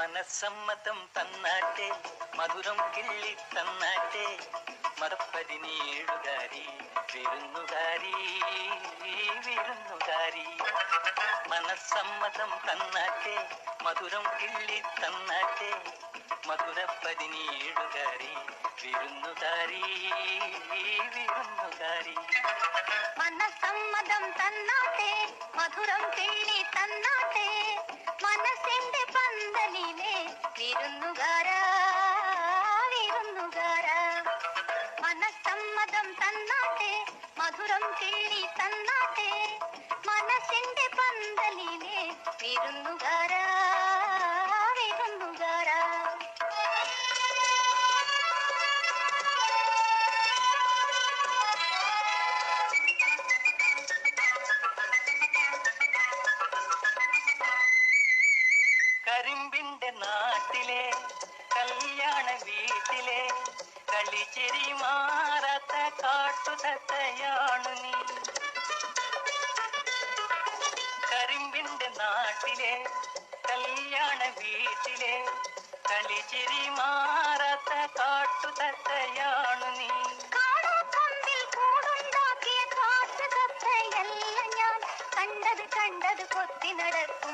മനസ്സമ്മതം തന്നാട്ടെ മധുരം കിള്ളി തന്നാട്ടെ മറപ്പതിനേഴുകാരി വിരുന്നുകാരി വിരുന്നുകാരി. മനസ്സമ്മതം തന്നാട്ടെ മധുരം കിള്ളി തന്നാട്ടെ മധുരപ്പതിനേഴുകാരി വിരുന്നുകാരി വിരുന്നുകാരി. മനസ്സമ്മതം തന്നാട്ടെ മധുരം കിള്ളി തന്നാട്ടെ മനസ്സിന്റെ പന്തലിലെ വിരുന്നുകാരാ വിരുന്നുകാരാ. മനസ്സമ്മതം തന്നാട്ടെ മധുരം കിള്ളി തന്നാട്ടെ മനസ്സിന്റെ പന്തലിലെ വിരുന്നുകാരാ വിരുന്നുകാരാ. കരിമ്പിന്റെ നാട്ടിലെ കല്യാണ വീട്ടിലെ കളിച്ചിരി മാറാത്ത കാട്ടുതത്തയാണു നീ. കരിമ്പിന്റെ നാട്ടിലെ കല്യാണ വീട്ടിലെ കളിച്ചിരി മാറാത്ത കാട്ടുതത്തയാണു